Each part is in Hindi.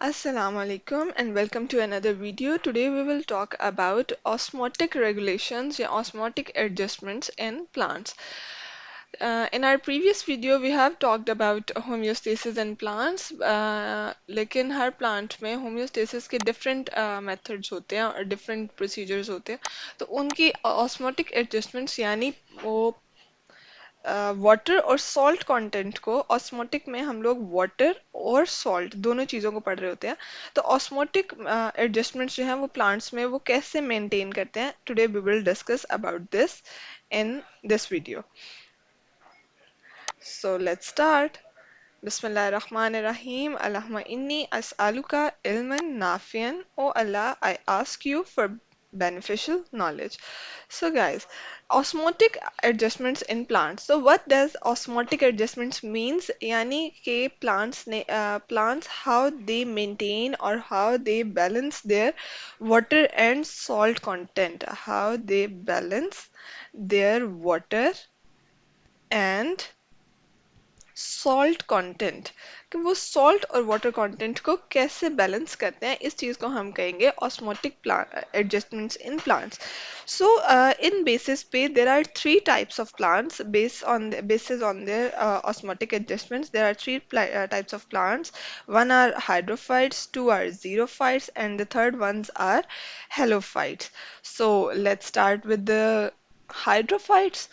Assalamu alaikum and welcome to another video. Today we will talk about osmotic regulations या osmotic adjustments in plants. In our previous video we have talked about homeostasis in plants, लेकिन हर plant में homeostasis के different methods होते हैं और different procedures होते हैं. तो उनकी osmotic adjustments यानी वो वाटर और सॉल्ट कंटेंट को ऑस्मोटिक में हम लोग वाटर और सॉल्ट दोनों चीज़ों को पढ़ रहे होते हैं तो ऑस्मोटिक एडजस्टमेंट्स जो हैं वो प्लांट्स में वो कैसे मेंटेन करते हैं today we will discuss about this in this video so let's start Bismillahirrahmanirrahim. Allahumma inni as'aluka ilman nafian. Oh Allah, I ask you for beneficial knowledge. So guys, osmotic adjustments in plants. So what does osmotic adjustments means? Yani ke plants how they maintain or how they balance their water and salt content. How they balance their water and salt content कि वो सॉल्ट और वाटर कंटेंट को कैसे बैलेंस करते हैं इस चीज को हम कहेंगे osmotic adjustments in plants so in basis पे there are three types of plants basis on their osmotic adjustments there are types of plants one are hydrophytes two are xerophytes and the third ones are halophytes so let's start with the hydrophytes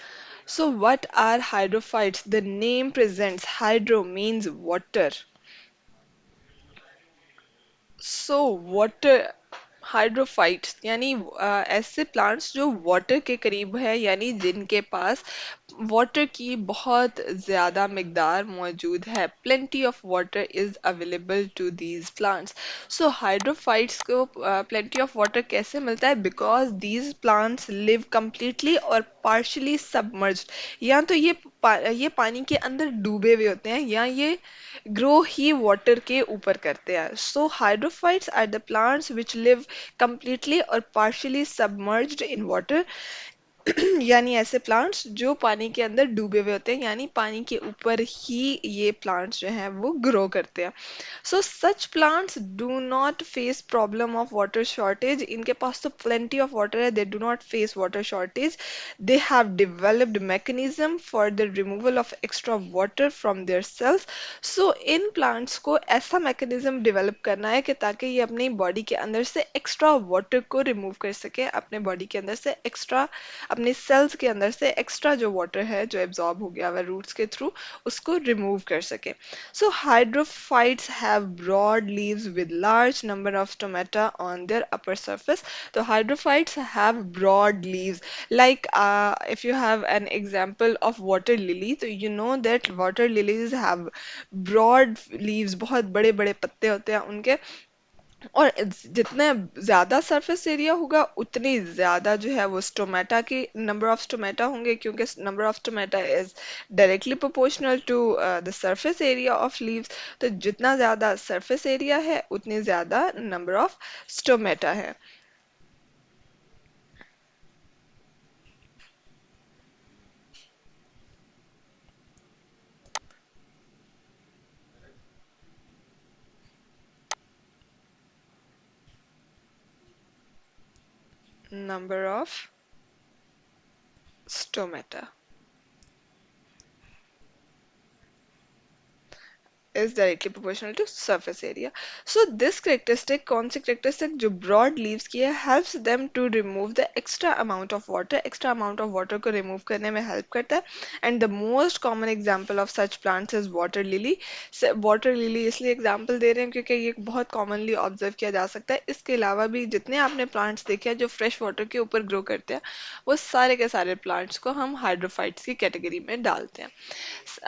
so, what are hydrophytes? The name presents hydro means water. So, water hydrophytes यानी ऐसे प्लांट्स जो वाटर के करीब है यानी जिनके पास वाटर की बहुत ज़्यादा मिकदार मौजूद है plenty of water is available to these plants so hydrophytes को प्लेंटी ऑफ वाटर कैसे मिलता है because these plants live completely और पार्शली सबमर्ज्ड या तो ये पानी के अंदर डूबे हुए होते हैं या ये ग्रो ही वाटर के ऊपर करते हैं so hydrophytes are the plants which live completely or partially submerged in water यानी ऐसे प्लांट्स जो पानी के अंदर डूबे हुए होते हैं यानी पानी के ऊपर ही ये प्लांट्स जो हैं वो ग्रो करते हैं so such plants do not face problem of water shortage इनके पास तो प्लेंटी ऑफ वाटर है they do not face water shortage they have developed mechanism for the removal of extra water from their cells so इन प्लांट्स को ऐसा मैकेनिज्म डेवलप करना है कि ताकि ये अपनी बॉडी के अंदर से एक्स्ट्रा वाटर को रिमूव कर सके अपने बॉडी के अंदर से एक्स्ट्रा अपने सेल्स के अंदर से एक्स्ट्रा जो वाटर है जो एब्जॉर्ब हो गया हुआ रूट्स के थ्रू उसको रिमूव कर सके so hydrophytes have broad leaves with large number of stomata on their upper surface तो hydrophytes have broad leaves like if you have an example of water lily तो you know that water lilies have broad leaves बहुत बड़े बड़े पत्ते होते हैं उनके और जितना ज्यादा सरफेस एरिया होगा उतनी ज्यादा जो है वो स्टोमेटा की नंबर ऑफ स्टोमेटा होंगे क्योंकि number of stomata is directly proportional to the surface area of leaves तो जितना ज्यादा सरफेस एरिया है उतनी ज्यादा नंबर ऑफ स्टोमेटा है number of stomata is directly proportional to surface area. So this characteristic, कौन सी characteristic जो broad leaves की है, helps them to remove the extra amount of water. Extra amount of water को remove करने में help करता है. And the most common example of such plants is water lily. Water lily इसलिए example दे रहे हैं क्योंकि ये बहुत commonly observe किया जा सकता है. इसके अलावा भी जितने आपने plants देखे हैं जो fresh water के ऊपर grow करते हैं, वो सारे के सारे plants को हम hydrophytes की category में डालते हैं.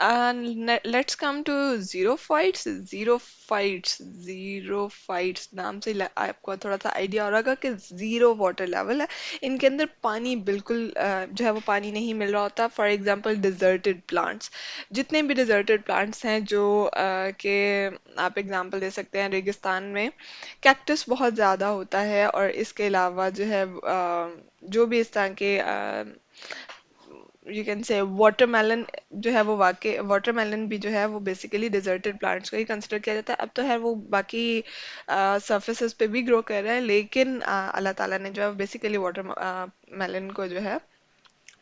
And let's come to zero fights. Zero fights नाम से आपको थोड़ा सा आइडिया हो रहा होगा कि जीरो वाटर लेवल है इनके अंदर पानी बिल्कुल जो है वो पानी नहीं मिल रहा होता फॉर एग्जांपल डिजर्टेड प्लांट्स जितने भी डिजर्टेड प्लांट्स हैं जो के आप एग्जांपल दे सकते हैं रेगिस्तान में कैक्टस बहुत ज़्यादा होता है और इसके अलावा जो है जो भी इस तरह के यू कैन से वाटरमेलन जो है वो वाकई वाटरमेलन भी जो है वो बेसिकली डिजर्टेड प्लांट्स को ही कंसिडर किया जाता है। अब तो है वो बाकी सरफेसेस पे भी ग्रो कर रहा है, लेकिन अल्लाह ताला ने जो है बेसिकली वाटर मेलन को जो है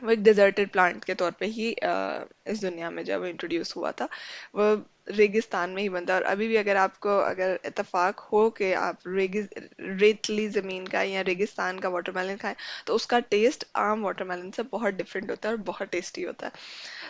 वो एक डिजर्टेड प्लांट के तौर पे ही इस दुनिया में जब इंट्रोड्यूस हुआ था। वो रेगिस्तान में ही बनता है। और अभी भी अगर आपको अगर इत्तेफाक हो कि आप रेतली ज़मीन का या रेगिस्तान का वाटरमेलन खाएं, तो उसका टेस्ट आम वाटरमेलन से बहुत डिफरेंट होता है और बहुत टेस्टी होता है।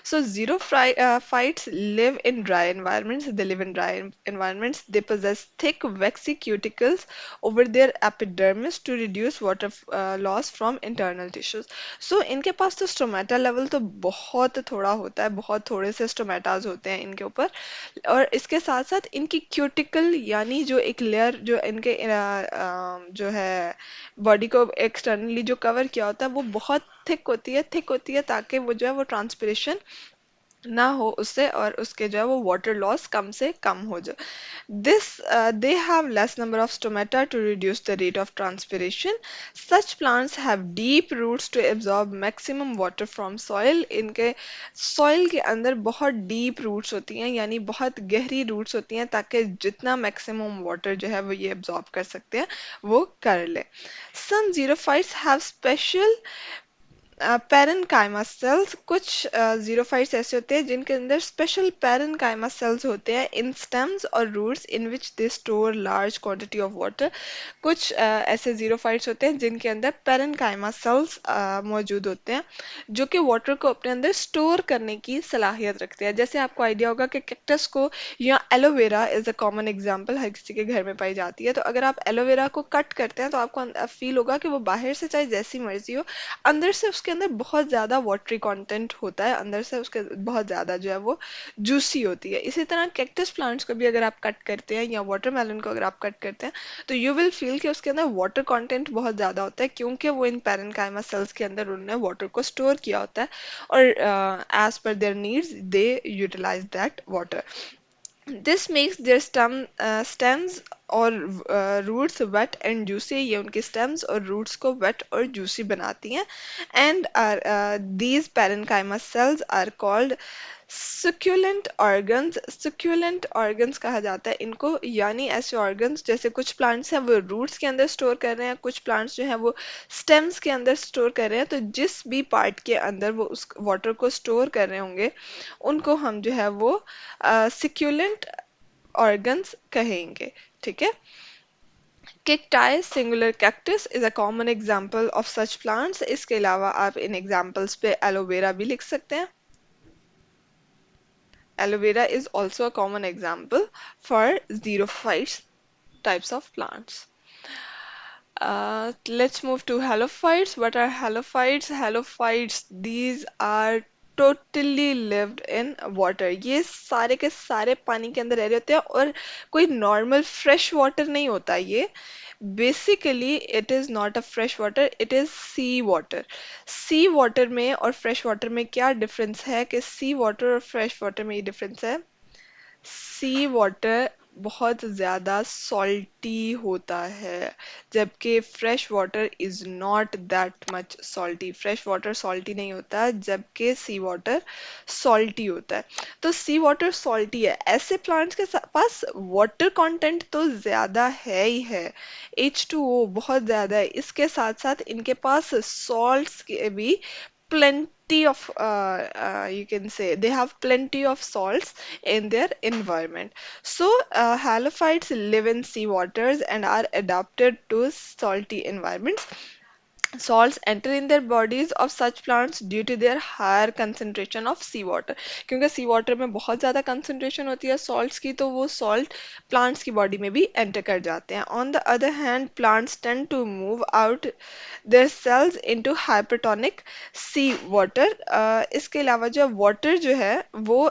So xerophytes live in dry environments. They live in dry environments. They possess thick, waxy cuticles over their epidermis to reduce water loss from internal tissues. So इनके पास तो स्टोमेटा लेवल तो बहुत थोड़ा होता है, बहुत थोड़े से स्टोमेटाज होते हैं इनके ऊपर। और इसके साथ साथ इनकी क्यूटिकल यानी जो एक लेयर जो इनके जो है बॉडी को एक्सटर्नली जो कवर किया होता है वो बहुत थिक होती है ताकि वो जो है वो ट्रांसपिरेशन ना हो उससे, और उसके जो है वो वाटर लॉस कम से कम हो जाए। This they have less number of stomata to reduce the rate of transpiration. Such plants have deep roots to absorb maximum water from soil. इनके soil के अंदर बहुत deep roots होती हैं, यानी बहुत गहरी roots होती हैं ताकि जितना maximum water जो है वो ये absorb कर सकते हैं वो कर ले। Some xerophytes have special parenchyma cells. कुछ जीरोफाइट्स ऐसे होते हैं जिनके अंदर स्पेशल पैरेनकाइमा सेल्स होते हैं इन स्टेम्स और roots in which they store large quantity of water. कुछ ऐसे जीरोफाइट्स होते हैं जिनके अंदर पैरेनकाइमा सेल्स मौजूद होते हैं जो कि वाटर को अपने अंदर स्टोर करने की सलाहियत रखते हैं। जैसे आपको आइडिया होगा कि कैक्टस को या aloe vera is a common example, हर किसी के घर में पाई जाती है। तो अगर आप एलोवेरा को कट करते हैं तो आपको फील होगा कि वो बाहर से चाहे जैसी मर्जी हो, अंदर से उसके अंदर बहुत ज्यादा वाटरी कंटेंट होता है, अंदर से उसके बहुत ज्यादा जो है वो जूसी होती है। इसी तरह कैक्टस प्लांट्स को भी अगर आप कट करते हैं या वाटरमेलन को अगर आप कट करते हैं तो यू विल फील कि उसके अंदर वाटर कंटेंट बहुत ज्यादा होता है, क्योंकि वो इन पैरेनकाइमा सेल्स के अंदर उन्होंने वाटर को स्टोर किया होता है और as per their needs they utilize that water. This makes their stems और roots wet and juicy। ये उनके stems और roots को wet और juicy बनाती हैं। And these parenchyma cells are called succulent organs। succulent organs कहा जाता है इनको, यानी ऐसे organs जैसे कुछ plants हैं वो roots के अंदर store कर रहे हैं, कुछ plants जो हैं वो stems के अंदर store कर रहे हैं। तो जिस भी part के अंदर वो उस water को store कर रहे होंगे उनको हम जो है वो सिक्यूलेंट ऑर्गन्स कहेंगे। ठीक है। Cacti, singular cactus is a common example of such plants। इसके अलावा आप इन एग्जाम्पल्स पे एलोवेरा भी लिख सकते हैं। Aloe is also a common example for xerophytes types of plants. Let's move to halophytes. What are halophytes? Halophytes, these are totally lived in water। ये सारे के सारे पानी के अंदर रह रहे होते हैं और कोई नॉर्मल फ्रेश वाटर नहीं होता ये। Basically it is not a fresh water, it is sea water. Sea water में और फ्रेश वाटर में क्या डिफरेंस है कि सी वाटर और फ्रेश वाटर में ये डिफरेंस है, सी वाटर बहुत ज्यादा सॉल्टी होता है जबकि fresh water is not that much salty. Fresh water salty नहीं होता जबकि सी वाटर सॉल्टी होता है। तो सी वाटर सॉल्टी है, ऐसे प्लांट्स के पास वाटर कंटेंट तो ज्यादा है ही है, H2O बहुत ज्यादा है, इसके साथ साथ इनके पास सॉल्ट्स के भी plenty of you can say they have plenty of salts in their environment. So halophytes live in sea waters and are adapted to salty environments। Salts enter in their bodies of such plants due to their higher concentration of sea water। क्योंकि sea water में बहुत ज़्यादा concentration होती है salts की, तो वो salt plants की body में भी enter कर जाते हैं। On the other hand, plants tend to move out their cells into hypertonic sea water। इसके अलावा जो water जो है वो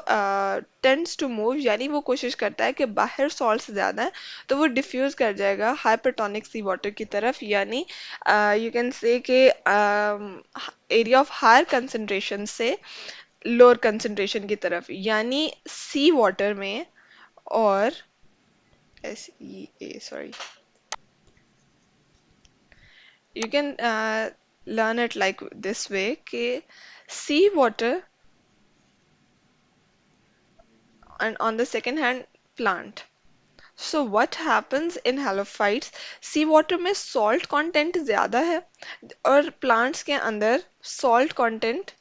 tends to move यानी वो कोशिश करता है कि बाहर salts ज़्यादा है तो वो diffuse कर जाएगा hypertonic sea water की तरफ, यानी यू कैन से कि एरिया ऑफ हायर कंसंट्रेशन से लोअर कंसंट्रेशन की तरफ, यानी सी वाटर में और SEA sorry, you can learn it like this way कि sea water, and on the second hand, plant. So what happens in halophytes? Sea water में सॉल्ट कंटेंट ज्यादा है और प्लांट्स के अंदर सॉल्ट कंटेंट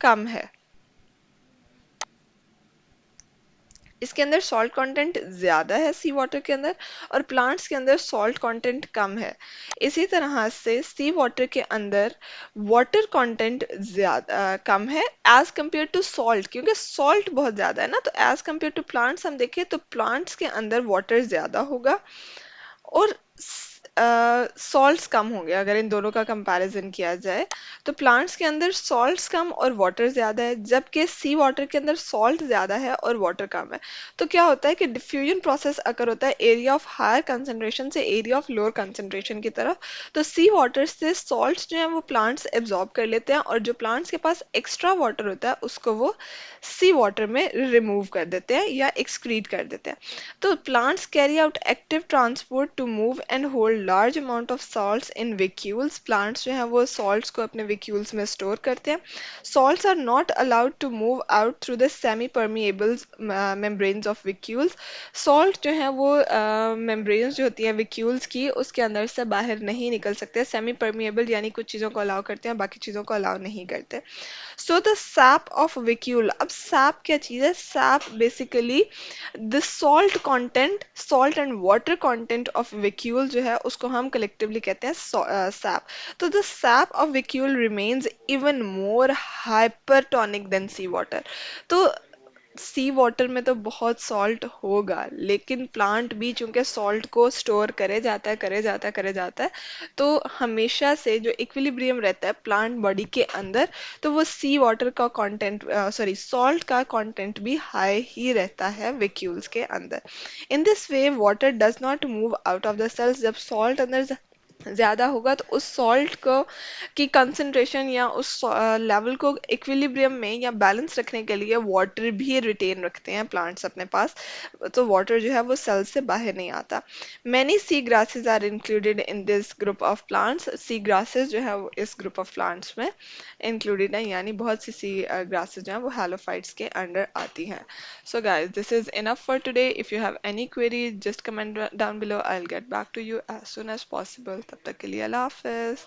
कम है। इसके अंदर सॉल्ट कंटेंट ज्यादा है सी वाटर के अंदर, और प्लांट्स के अंदर सॉल्ट कंटेंट कम है। इसी तरह से सी वाटर के अंदर वाटर कंटेंट ज्यादा कम है एज कंपेयर टू सॉल्ट, क्योंकि सॉल्ट बहुत ज्यादा है ना, तो एज कंपेयर टू प्लांट्स हम देखें तो प्लांट्स के अंदर वाटर ज्यादा होगा और सॉल्ट्स कम होंगे। अगर इन दोनों का कंपैरिजन किया जाए तो प्लांट्स के अंदर सॉल्ट्स कम और वाटर ज्यादा है, जबकि सी वाटर के अंदर सॉल्ट ज्यादा है और वाटर कम है। तो क्या होता है कि डिफ्यूजन प्रोसेस अगर होता है एरिया ऑफ हायर कंसंट्रेशन से एरिया ऑफ लोअर कंसंट्रेशन की तरफ, तो सी वाटर से सॉल्ट्स जो है वो प्लांट्स एब्जॉर्ब कर लेते हैं, और जो प्लांट्स के पास एक्स्ट्रा वाटर होता है उसको वो सी वाटर में रिमूव कर देते हैं या एक्सक्रीट कर देते हैं। तो plants carry out active transport to move and hold large amount of salts in vacuoles. Plants जो हैं वो salts को अपने vacuoles में store करते हैं। Salts are not allowed to move out through the semi-permeable membranes of vacuoles. Salt जो है वो membranes जो होती हैं vacuoles की उसके अंदर से बाहर नहीं निकल सकते। Semi-permeable यानी कुछ चीज़ों को allow करते हैं, बाकी चीज़ों को allow नहीं करते। So the sap of vacuole, अब sap क्या चीज़ है? Sap basically the salt content, salt and water content of vacuole जो है उसको हम collectively कहते हैं sap। तो the sap of vacuole remains even more hypertonic than sea water। तो सी वाटर में तो बहुत सॉल्ट होगा, लेकिन प्लांट भी चूंकि सॉल्ट को स्टोर करे जाता है करे जाता है करे जाता है, तो हमेशा से जो इक्विलिब्रियम रहता है प्लांट बॉडी के अंदर, तो वो सी वाटर का कंटेंट, सॉरी सॉल्ट का कंटेंट भी हाई ही रहता है वैक्यूल्स के अंदर। In this way water does not move out of the cells. जब सॉल्ट अंदर ज्यादा होगा तो उस सॉल्ट को की कंसंट्रेशन या उस लेवल को इक्विलिब्रियम में या बैलेंस रखने के लिए वाटर भी रिटेन रखते हैं प्लांट्स अपने पास। तो वाटर जो है वो सेल से बाहर नहीं आता। Many sea grasses are included in this group of plants. Sea grasses जो है वो इस ग्रुप ऑफ प्लांट्स में इंक्लूडेड है, यानी बहुत सी ग्रासेस जो है वो हैलोफाइट्स के अंडर आती हैं। So guys, this is enough for today. If you have any query, just comment down below. I'll get back to you as soon as possible. तब तक के लिए अल्लाह हाफिज।